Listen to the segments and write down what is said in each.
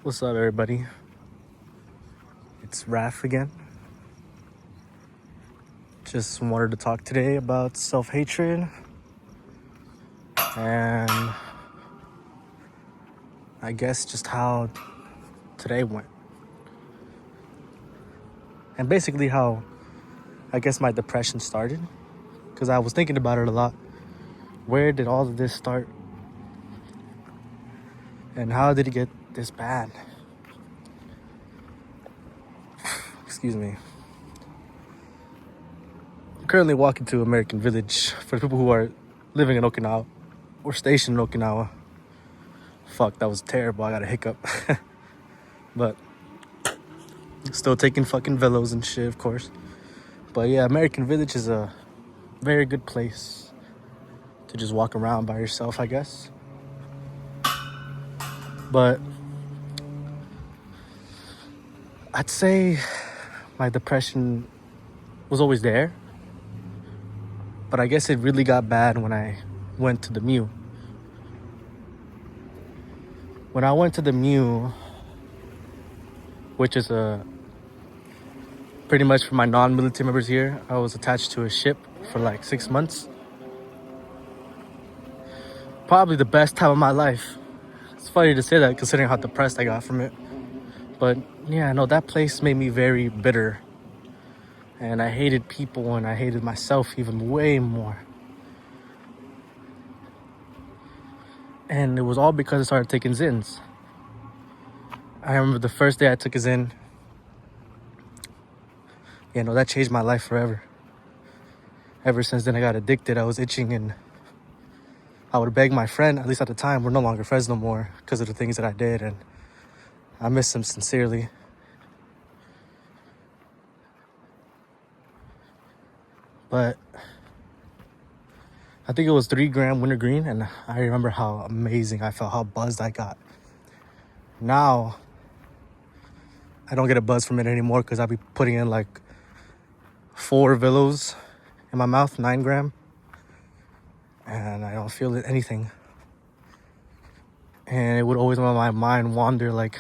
What's up, everybody? It's Raf again. Just wanted to talk today about self-hatred and I guess just how today went. And basically how I guess my depression started. Because I was thinking about it a lot. Where did all of this start? And how did it get this bad? Excuse me. I'm currently walking to American Village for people who are living in Okinawa or stationed in Okinawa. Fuck, that was terrible. I got a hiccup. But still taking fucking velos and shit, of course. But yeah, American Village is a very good place to just walk around by yourself, I guess. But I'd say my depression was always there. But I guess it really got bad when I went to the Mew. When I went to the Mew, which is pretty much for my non-military members here, I was attached to a ship for like 6 months. Probably the best time of my life. It's funny to say that considering how depressed I got from it. But yeah, no, that place made me very bitter. And I hated people and I hated myself even way more. And it was all because I started taking Zins. I remember the first day I took a Zin. Yeah, no, that changed my life forever. Ever since then, I got addicted. I was itching and I would beg my friend, at least at the time, we're no longer friends no more because of the things that I did. And I miss him sincerely. But I think it was 3 gram wintergreen, and I remember how amazing I felt, how buzzed I got. Now, I don't get a buzz from it anymore because I'll be putting in like 4 Villos in my mouth, 9 gram, and I don't feel anything. And it would always let my mind wander like,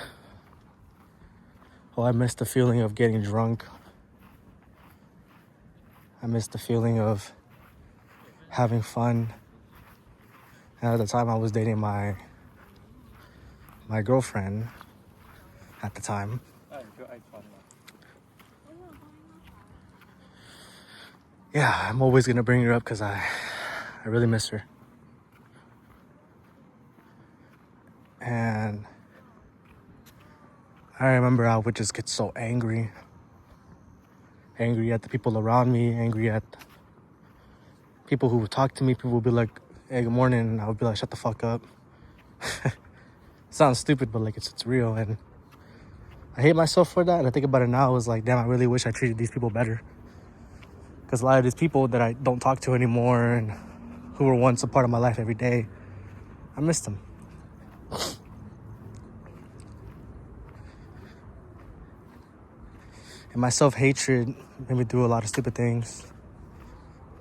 oh, I miss the feeling of getting drunk. I miss the feeling of having fun. And at the time I was dating my girlfriend at the time. Yeah, I'm always gonna bring her up because I really miss her. And I remember I would just get so angry at the people around me, angry at people who would talk to me. People would be like, hey, good morning. And I would be like, shut the fuck up. Sounds stupid, but like it's real. And I hate myself for that. And I think about it now, I was like, damn, I really wish I treated these people better. Because a lot of these people that I don't talk to anymore and who were once a part of my life every day, I miss them. And my self-hatred made me do a lot of stupid things.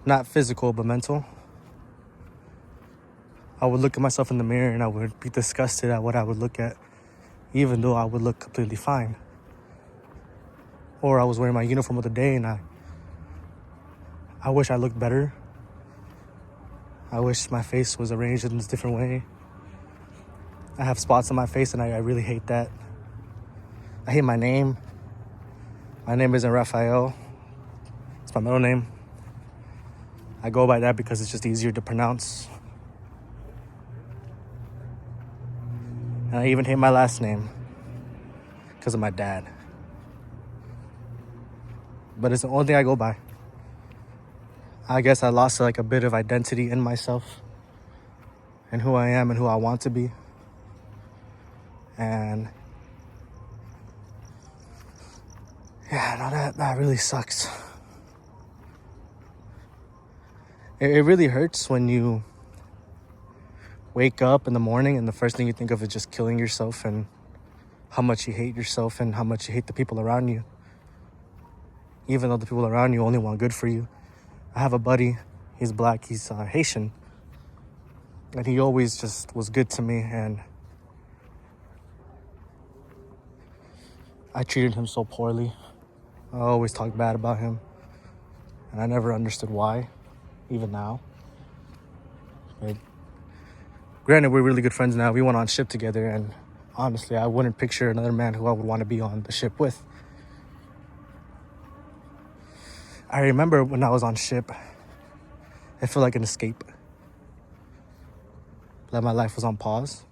Not physical, but mental. I would look at myself in the mirror and I would be disgusted at what I would look at, even though I would look completely fine. Or I was wearing my uniform of the day and I wish I looked better. I wish my face was arranged in this different way. I have spots on my face and I really hate that. I hate my name. My name isn't Raphael. It's my middle name. I go by that because it's just easier to pronounce. And I even hate my last name because of my dad. But it's the only thing I go by. I guess I lost like a bit of identity in myself and who I am and who I want to be. And yeah, no, that really sucks. It really hurts when you wake up in the morning and the first thing you think of is just killing yourself and how much you hate yourself and how much you hate the people around you. Even though the people around you only want good for you. I have a buddy, he's black, he's Haitian. And he always just was good to me. And I treated him so poorly. I always talked bad about him, and I never understood why, even now. But granted, we're really good friends now. We went on ship together, and honestly, I wouldn't picture another man who I would want to be on the ship with. I remember when I was on ship, it felt like an escape. Like my life was on pause.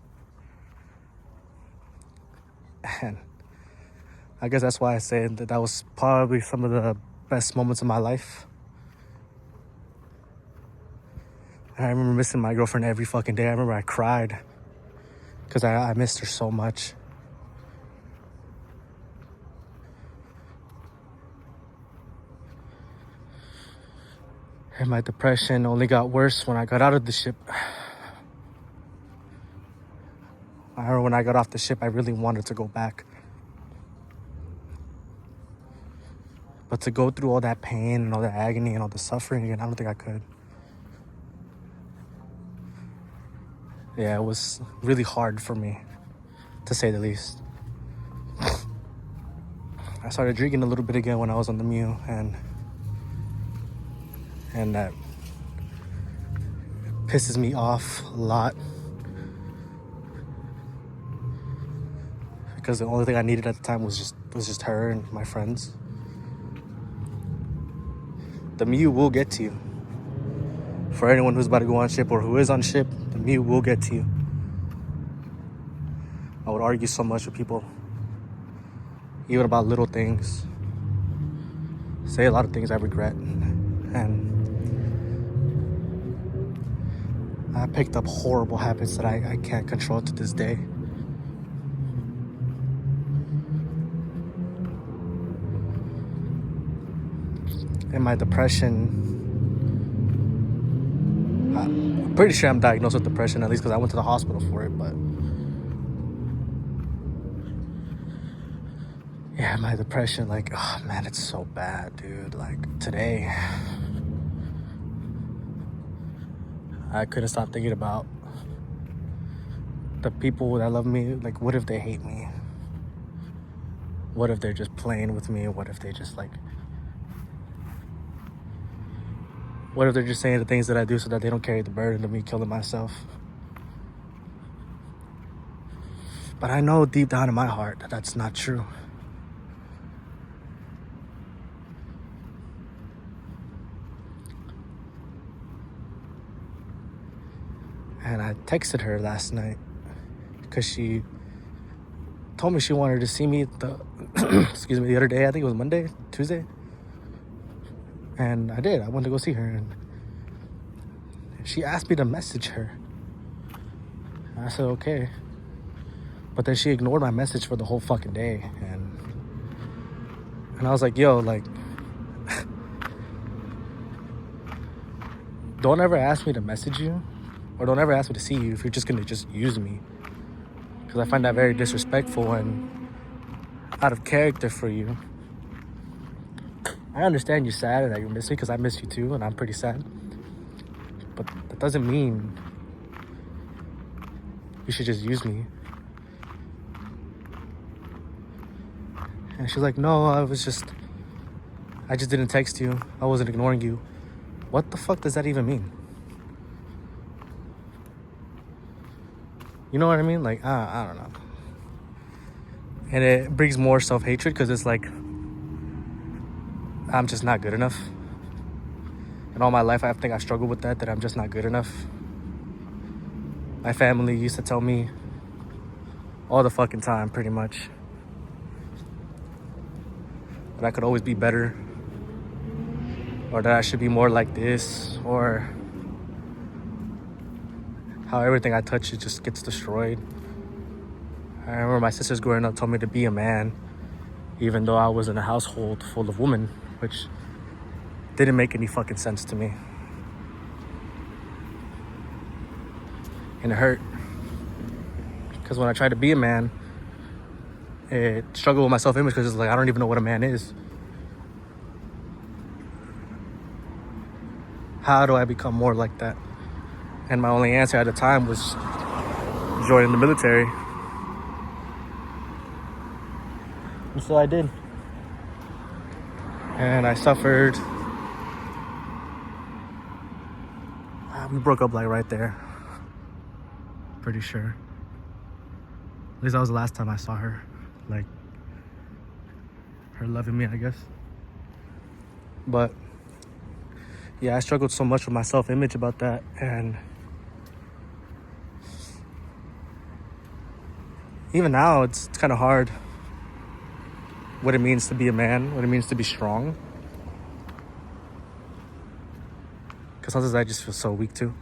And I guess that's why I say that was probably some of the best moments of my life. And I remember missing my girlfriend every fucking day. I remember I cried because I missed her so much. And my depression only got worse when I got out of the ship. I remember when I got off the ship, I really wanted to go back. But to go through all that pain and all that agony and all the suffering again, I don't think I could. Yeah, it was really hard for me, to say the least. I started drinking a little bit again when I was on the mule, and that pisses me off a lot. Because the only thing I needed at the time was just her and my friends. The mule will get to you. For anyone who's about to go on ship or who is on ship, the mule will get to you. I would argue so much with people, even about little things. Say a lot of things I regret. And I picked up horrible habits that I can't control to this day. And my depression, I'm pretty sure I'm diagnosed with depression, at least because I went to the hospital for it, but yeah, my depression, like, oh man, it's so bad, dude. Like, today, I couldn't stop thinking about the people that love me. Like, what if they hate me? What if they're just playing with me? What if they just, like, what if they're just saying the things that I do so that they don't carry the burden of me killing myself? But I know deep down in my heart that that's not true. And I texted her last night because she told me she wanted to see me the the other day. I think it was Monday, Tuesday. And I did. I went to go see her, and she asked me to message her. And I said, okay. But then she ignored my message for the whole fucking day. And I was like, yo, like, don't ever ask me to message you, or don't ever ask me to see you if you're just gonna just use me. Because I find that very disrespectful and out of character for you. I understand you're sad and that you miss me, because I miss you too, and I'm pretty sad. But that doesn't mean you should just use me. And she's like, no, I just didn't text you. I wasn't ignoring you. What the fuck does that even mean? You know what I mean? Like, I don't know. And it brings more self-hatred, because it's like, I'm just not good enough. And all my life, I think I struggled with that I'm just not good enough. My family used to tell me all the fucking time, pretty much, that I could always be better, or that I should be more like this, or how everything I touch, it just gets destroyed. I remember my sisters growing up told me to be a man, even though I was in a household full of women, which didn't make any fucking sense to me. And it hurt. Because when I tried to be a man, it struggled with my self-image, because it's like, I don't even know what a man is. How do I become more like that? And my only answer at the time was joining the military. And so I did. And I suffered. We broke up like right there. Pretty sure. At least that was the last time I saw her. Like, her loving me, I guess. But yeah, I struggled so much with my self-image about that. And even now, it's kind of hard what it means to be a man, what it means to be strong. Because sometimes I just feel so weak too.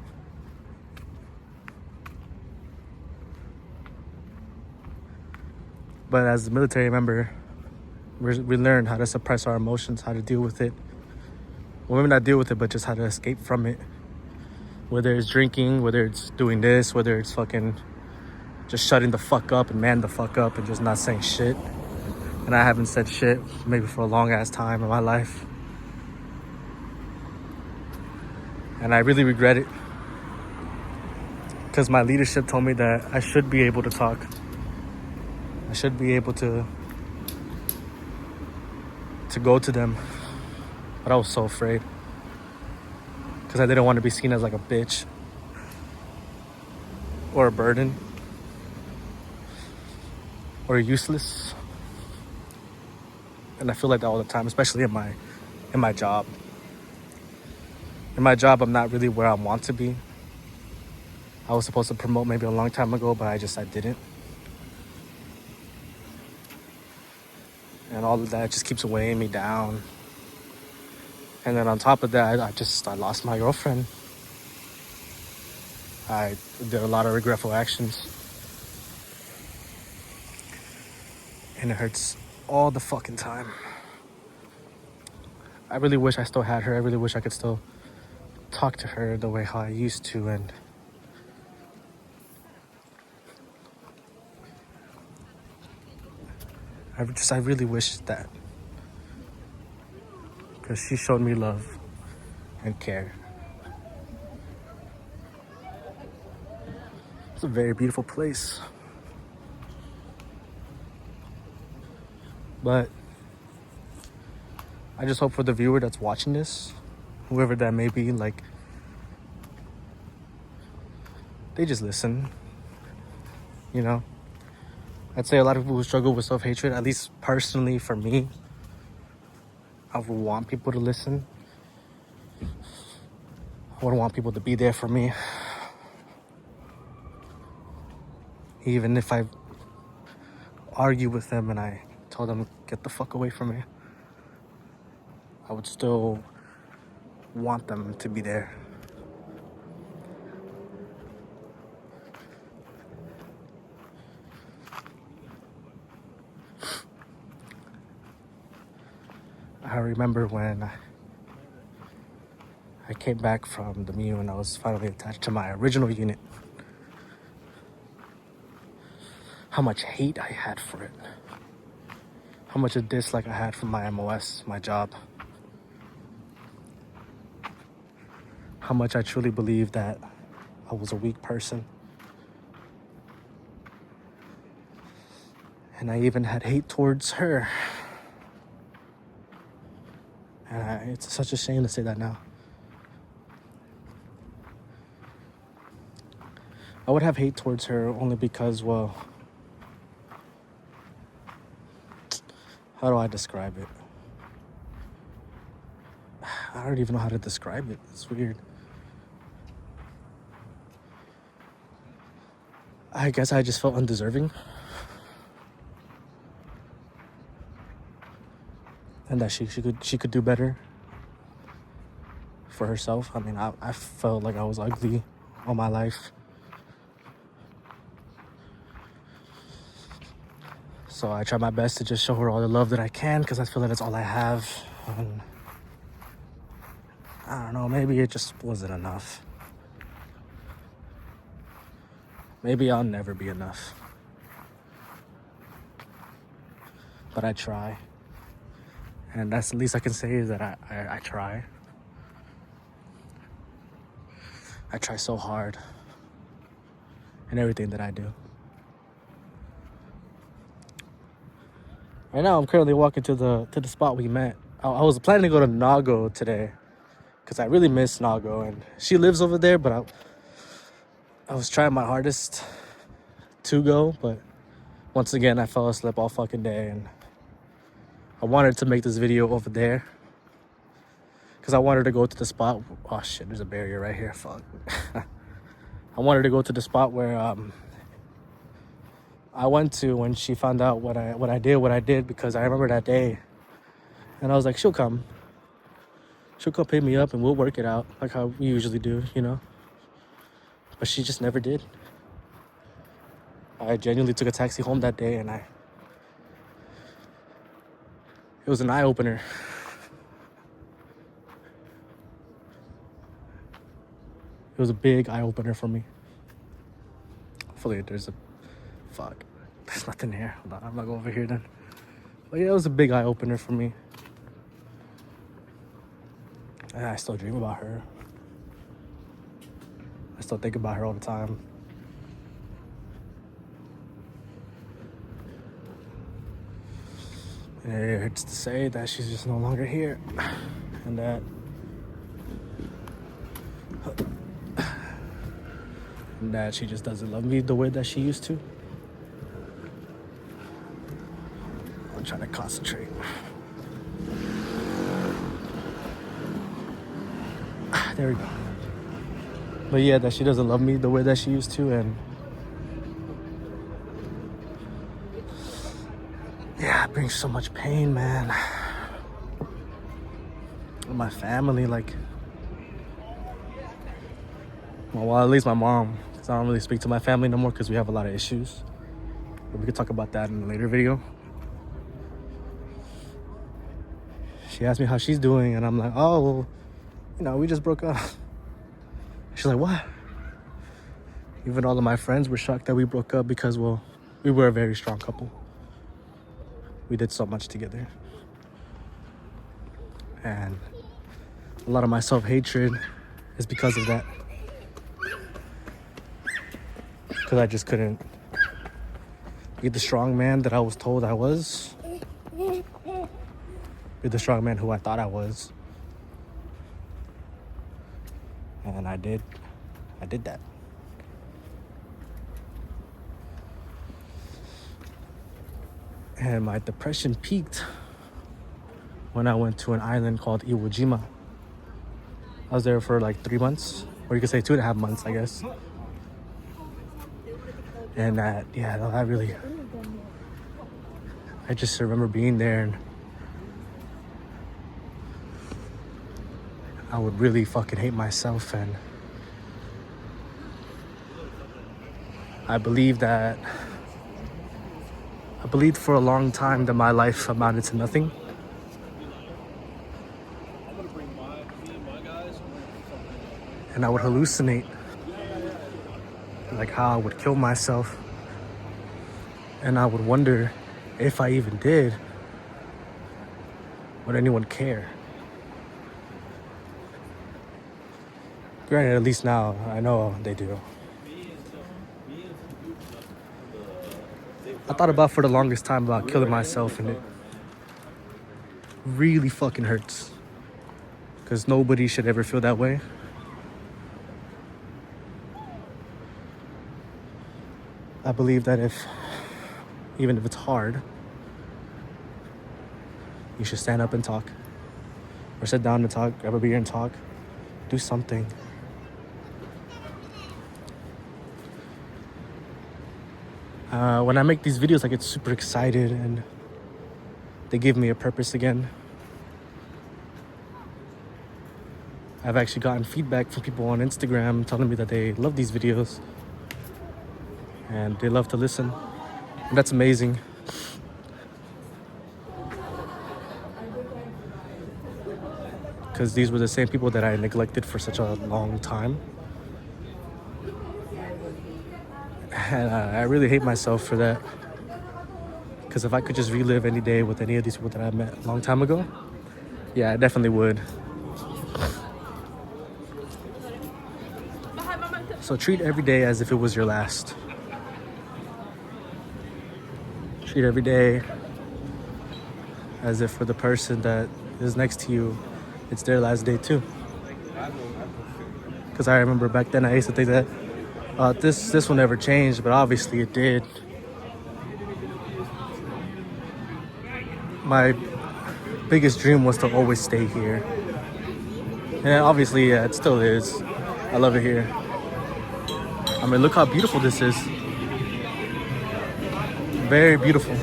But as a military member, we learned how to suppress our emotions, how to deal with it. Well, maybe not deal with it, but just how to escape from it. Whether it's drinking, whether it's doing this, whether it's fucking just shutting the fuck up and man the fuck up and just not saying shit. And I haven't said shit maybe for a long ass time in my life. And I really regret it. Because my leadership told me that I should be able to talk. I should be able to go to them. But I was so afraid. Because I didn't want to be seen as like a bitch. Or a burden. Or useless. And I feel like that all the time, especially in my job. In my job, I'm not really where I want to be. I was supposed to promote maybe a long time ago, but I didn't. And all of that just keeps weighing me down. And then on top of that, I lost my girlfriend. I did a lot of regretful actions. And it hurts all the fucking time. I really wish I still had her. I really wish I could still talk to her the way how I used to. And I really wish that. Because she showed me love and care. It's a very beautiful place. But I just hope for the viewer that's watching this, whoever that may be, like, they just listen. You know? I'd say a lot of people who struggle with self-hatred, at least personally for me, I would want people to listen. I would want people to be there for me. Even if I argue with them and I told them, get the fuck away from me, I would still want them to be there. I remember when I came back from the MEU and I was finally attached to my original unit, how much hate I had for it. How much a dislike I had for my MOS, my job. How much I truly believed that I was a weak person. And I even had hate towards her. And it's such a shame to say that now. I would have hate towards her only because, well, how do I describe it? I don't even know how to describe it. It's weird. I guess I just felt undeserving. And that she could do better for herself. I mean, I felt like I was ugly all my life. So I try my best to just show her all the love that I can, because I feel like that's all I have. And I don't know, maybe it just wasn't enough. Maybe I'll never be enough. But I try. And that's the least I can say, is that I try. I try so hard in everything that I do. Right now, I'm currently walking to the spot we met. I was planning to go to Nago today because I really miss Nago, and she lives over there. But I was trying my hardest to go, but once again, I fell asleep all fucking day, and I wanted to make this video over there because I wanted to go to the spot. Oh shit, there's a barrier right here. Fuck. I wanted to go to the spot where I went to when she found out what I did because I remember that day, and I was like, she'll come pick me up and we'll work it out like how we usually do, you know. But she just never did. I genuinely took a taxi home that day, and it was an eye-opener. It was a big eye-opener for me. Hopefully there's nothing here. Hold on, I'm not going over here then. But yeah, it was a big eye-opener for me. And I still dream about her. I still think about her all the time. And it hurts to say that she's just no longer here. And that she just doesn't love me the way that she used to. I'm trying to concentrate. There we go. But yeah, that she doesn't love me the way that she used to, and yeah, it brings so much pain, man. My family, like, well, at least my mom, because I don't really speak to my family no more because we have a lot of issues. But we could talk about that in a later video. She asked me how she's doing, and I'm like, oh, well, you know, we just broke up. She's like, what? Even all of my friends were shocked that we broke up because, well, we were a very strong couple. We did so much together. And a lot of my self-hatred is because of that. Because I just couldn't be the strong man that I was told I was. Be the strong man who I thought I was. And I did that. And my depression peaked when I went to an island called Iwo Jima. I was there for like 3 months, or you could say 2.5 months, I guess. And I just remember being there, and I would really fucking hate myself, and I believed for a long time that my life amounted to nothing. And I would hallucinate, like how I would kill myself. And I would wonder if I even did, would anyone care? Granted, at least now I know they do. I thought about for the longest time about killing myself, and it really fucking hurts. Because nobody should ever feel that way. I believe that even if it's hard, you should stand up and talk. Or sit down and talk, grab a beer and talk. Do something. When I make these videos, I get super excited and they give me a purpose again. I've actually gotten feedback from people on Instagram telling me that they love these videos and they love to listen. And that's amazing. Because these were the same people that I neglected for such a long time. And I really hate myself for that. Because if I could just relive any day with any of these people that I met a long time ago, yeah, I definitely would. So treat every day as if it was your last. Treat every day as if for the person that is next to you, it's their last day too. Because I remember back then I used to think that this will never change, but obviously it did. My biggest dream was to always stay here. And obviously, yeah, it still is. I love it here. I mean, look how beautiful this is. Very beautiful.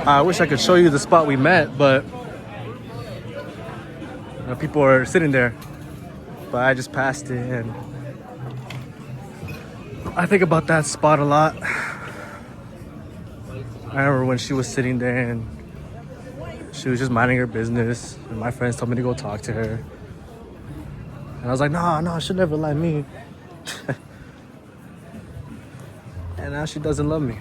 I wish I could show you the spot we met, but people are sitting there. But I just passed it, and I think about that spot a lot. I remember when she was sitting there and she was just minding her business, and my friends told me to go talk to her. And I was like, no, she'll never like me. And now she doesn't love me.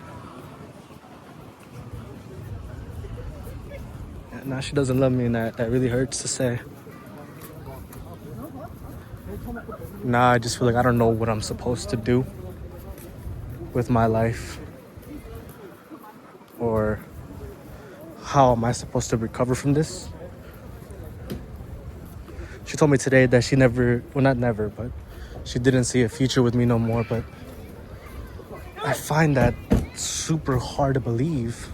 And now she doesn't love me, and that really hurts to say. Now I just feel like I don't know what I'm supposed to do with my life, or how am I supposed to recover from this? She told me today that she never, well, not never, but she didn't see a future with me no more. But I find that super hard to believe,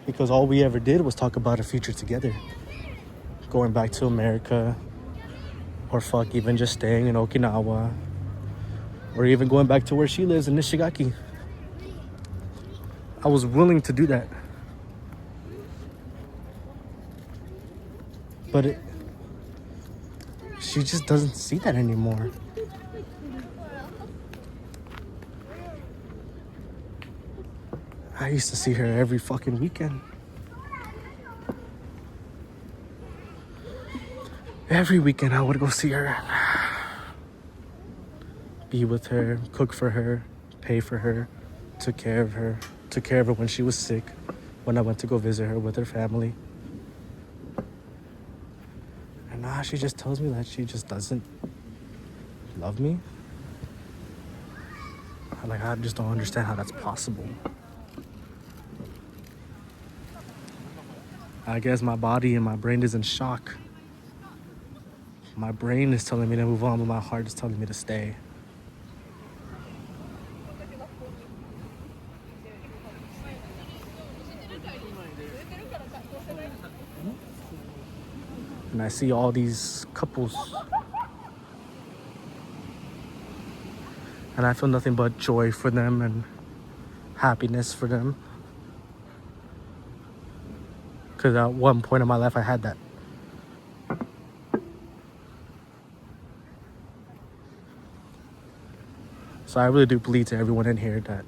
because all we ever did was talk about a future together, going back to America, or fuck, even just staying in Okinawa, or even going back to where she lives in Nishigaki. I was willing to do that. But she just doesn't see that anymore. I used to see her every fucking weekend. Every weekend I would go see her. Be with her, cook for her, pay for her, took care of her when she was sick, when I went to go visit her with her family. And now she just tells me that she just doesn't love me. I just don't understand how that's possible. I guess my body and my brain is in shock. My brain is telling me to move on, but my heart is telling me to stay. And I see all these couples, and I feel nothing but joy for them and happiness for them. Because at one point in my life I had that. So I really do believe to everyone in here that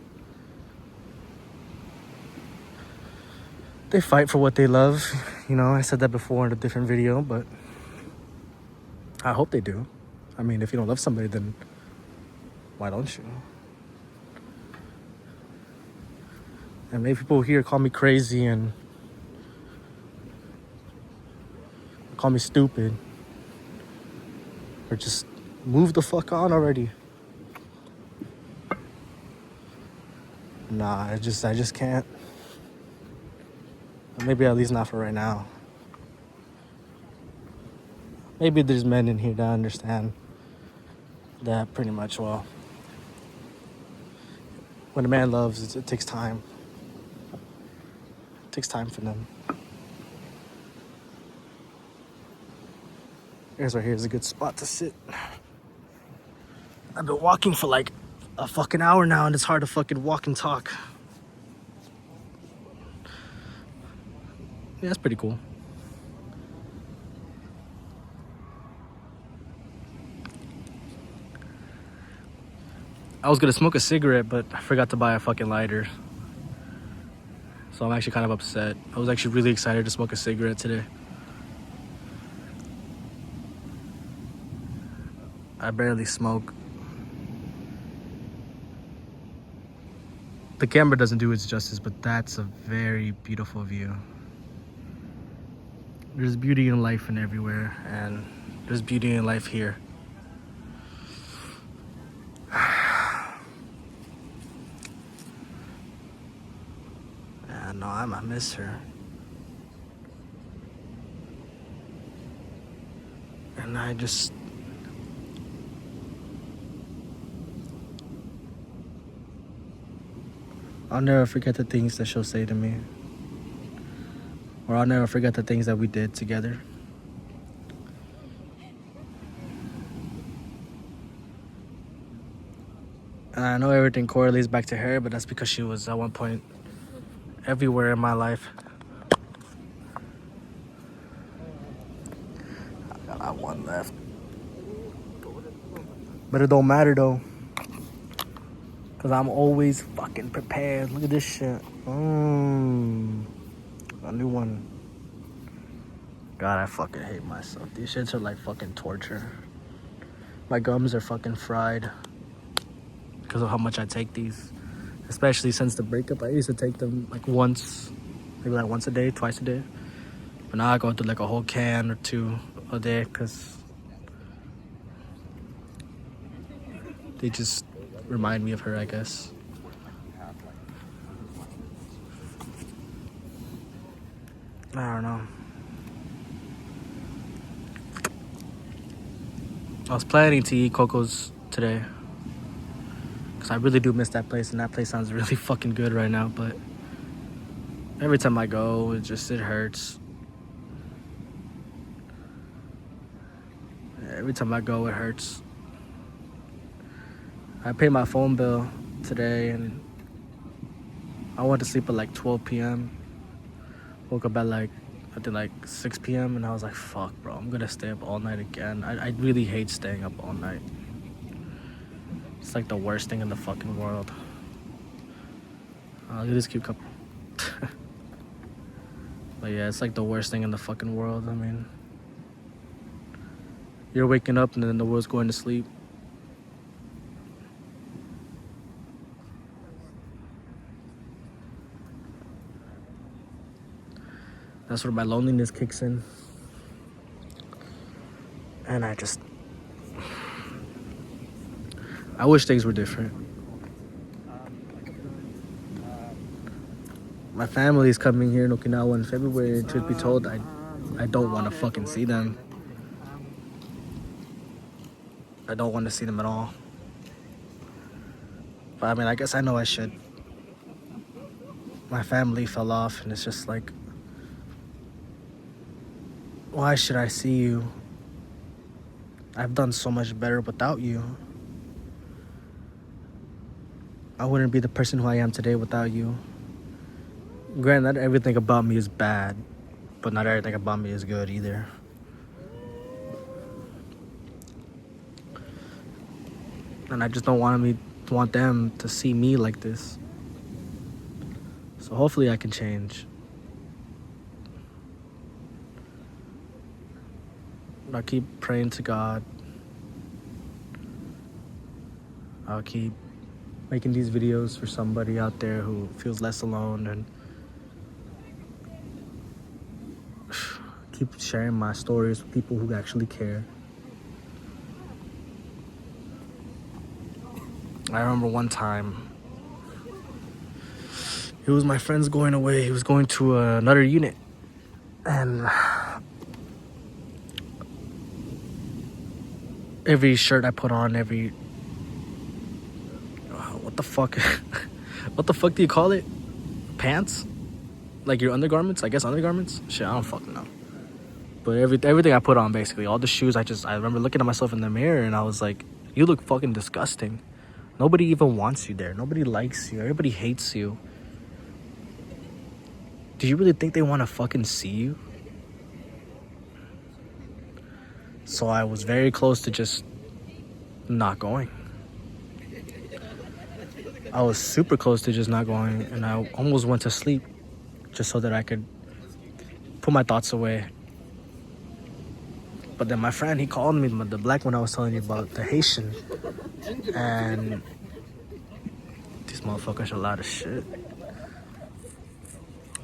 they fight for what they love. You know, I said that before in a different video, but I hope they do. I mean, if you don't love somebody, then why don't you? And maybe people here call me crazy and call me stupid, or just move the fuck on already. Nah, I just can't. Maybe at least not for right now. Maybe there's men in here that understand that pretty much well. When a man loves, it takes time. It takes time for them. Here's right here is a good spot to sit. I've been walking for like a fucking hour now, and it's hard to fucking walk and talk. Yeah, that's pretty cool. I was gonna smoke a cigarette, but I forgot to buy a fucking lighter. So I'm actually kind of upset. I was actually really excited to smoke a cigarette today. I barely smoke. The camera doesn't do its justice, but that's a very beautiful view. There's beauty in life and everywhere, and there's beauty in life here. no, I miss her. And I'll never forget the things that she'll say to me. Or I'll never forget the things that we did together. And I know everything correlates back to her, but that's because she was at one point everywhere in my life. I got one left. But it don't matter though. Cause I'm always fucking prepared. Look at this shit. A new one. God, I fucking hate myself. These shits are like fucking torture. My gums are fucking fried because of how much I take these. Especially since the breakup, I used to take them like once, maybe like once a day, twice a day. But now I go through like a whole can or two a day because they just remind me of her, I guess. I don't know. I was planning to eat Coco's today because I really do miss that place, and that place sounds really fucking good right now, but every time I go, it hurts. Every time I go, it hurts. I paid my phone bill today, and I went to sleep at like 12 p.m. Woke up at like, I think like 6 p.m. and I was like, fuck, bro, I'm gonna stay up all night again. I really hate staying up all night. It's like the worst thing in the fucking world. Look at this cute couple. But yeah, it's like the worst thing in the fucking world. I mean, you're waking up and then the world's going to sleep. That's where my loneliness kicks in. And I wish things were different. My family is coming here in Okinawa in February, and truth be told, I don't want to fucking see them. I don't want to see them at all. But I mean, I guess I know I should. My family fell off, and it's just like, why should I see you? I've done so much better without you. I wouldn't be the person who I am today without you. Granted, not everything about me is bad, but not everything about me is good either. And I just don't want them to see me like this. So hopefully I can change. I'll keep praying to God. I'll keep making these videos for somebody out there who feels less alone, and keep sharing my stories with people who actually care. I remember one time, it was my friend's going away. He was going to another unit, and every shirt I put on, what the fuck? What the fuck do you call it? Pants? Like your undergarments? I guess undergarments? Shit, I don't fucking know. But everything I put on, basically, all the shoes, I remember looking at myself in the mirror and I was like, you look fucking disgusting. Nobody even wants you there. Nobody likes you. Everybody hates you. Do you really think they want to fucking see you? So I was very close to just not going. I was super close to just not going, and I almost went to sleep just so that I could put my thoughts away. But then my friend, he called me, the black one I was telling you about, the Haitian, and these motherfuckers are a lot of shit.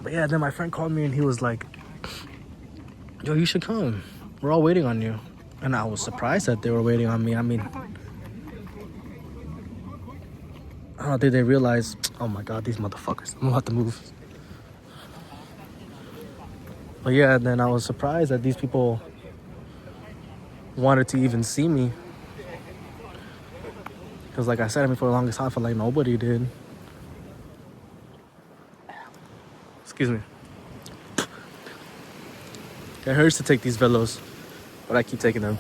But yeah, then my friend called me and he was like, yo, you should come. We're all waiting on you. And I was surprised that they were waiting on me. I mean, I don't think they realized, oh my God, these motherfuckers. I'm gonna have to move. But yeah, and then I was surprised that these people wanted to even see me. Because like I said, I mean, for the longest time, I felt like nobody did. Excuse me. It hurts to take these velos, but I keep taking them.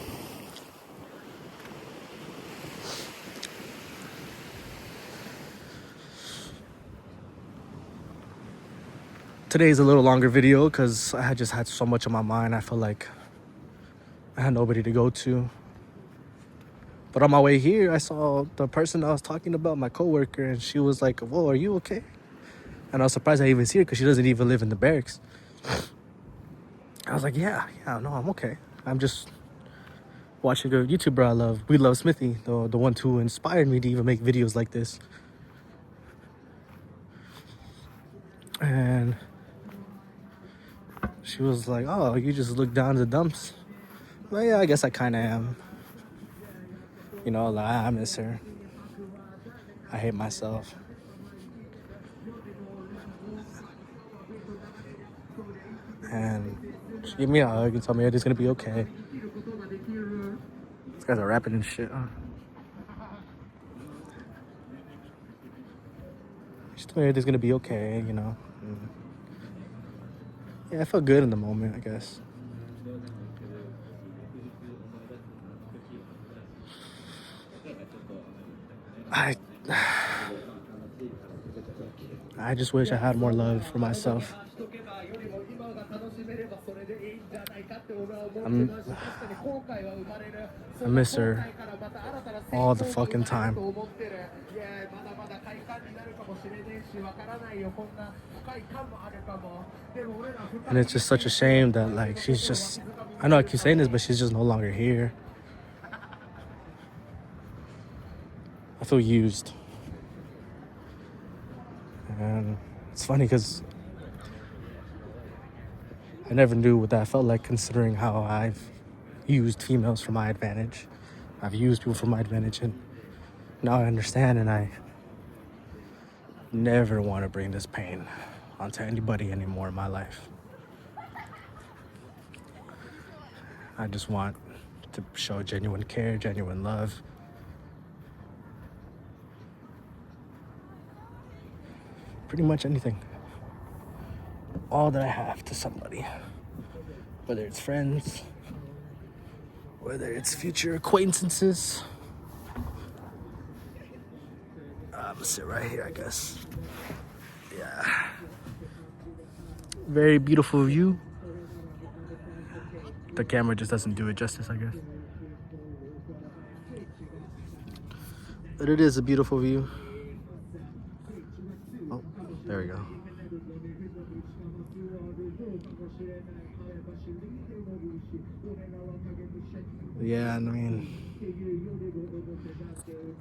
Today's a little longer video because I had just had so much on my mind. I felt like I had nobody to go to. But on my way here, I saw the person I was talking about, my coworker, and she was like, "Whoa, are you okay?" And I was surprised I even see her because she doesn't even live in the barracks. I was like, yeah, no, I'm okay. I'm just watching a YouTuber I love. We love Smithy, the one who inspired me to even make videos like this. And she was like, "Oh, you just look down the dumps." Well, yeah, I guess I kind of am. You know, like, I miss her. I hate myself. And she gave me a hug and told me it's gonna be okay. These guys are rapping and shit. She told me everything's gonna be okay, you know. And yeah, I felt good in the moment, I guess. I just wish I had more love for myself. I miss her all the fucking time. And it's just such a shame that, like, she's just, I know I keep saying this, but she's just no longer here. I feel used. And it's funny because I never knew what that felt like, considering how I've used females for my advantage. I've used people for my advantage, and now I understand, and I never want to bring this pain onto anybody anymore in my life. I just want to show genuine care, genuine love. Pretty much anything. All that I have to somebody. Whether it's friends, whether it's future acquaintances. I'm gonna sit right here, I guess. Yeah. Very beautiful view. The camera just doesn't do it justice, I guess. But it is a beautiful view. Oh, there we go. Yeah, I mean,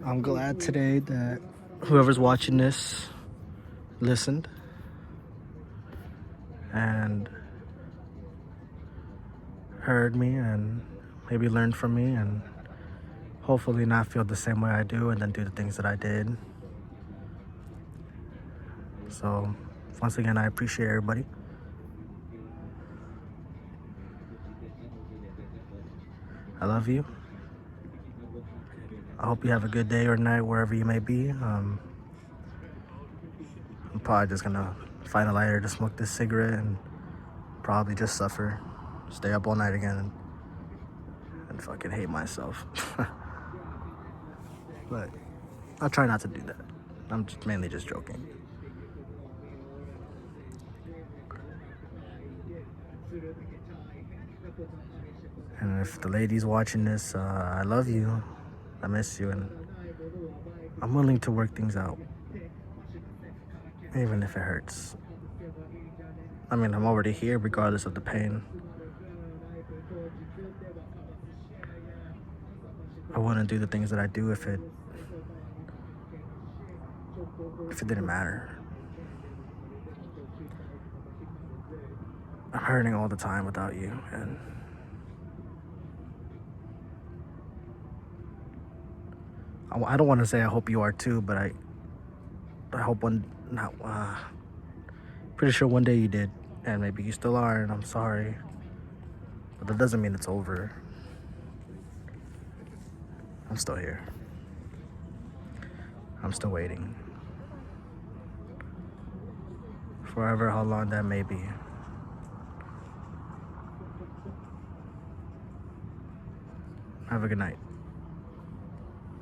I'm glad today that whoever's watching this listened and heard me and maybe learned from me and hopefully not feel the same way I do and then do the things that I did. So once again, I appreciate everybody. I love you. I hope you have a good day or night wherever you may be. I'm probably just gonna find a lighter to smoke this cigarette and probably just suffer, stay up all night again and fucking hate myself. But I'll try not to do that. I'm just mainly just joking. And if the lady's watching this, I love you. I miss you, and I'm willing to work things out, even if it hurts. I mean, I'm already here regardless of the pain. I wouldn't do the things that I do if it didn't matter. I'm hurting all the time without you, and I don't want to say I hope you are too, but I hope pretty sure one day you did. And maybe you still are, and I'm sorry. But that doesn't mean it's over. I'm still here. I'm still waiting. Forever, how long that may be. Have a good night.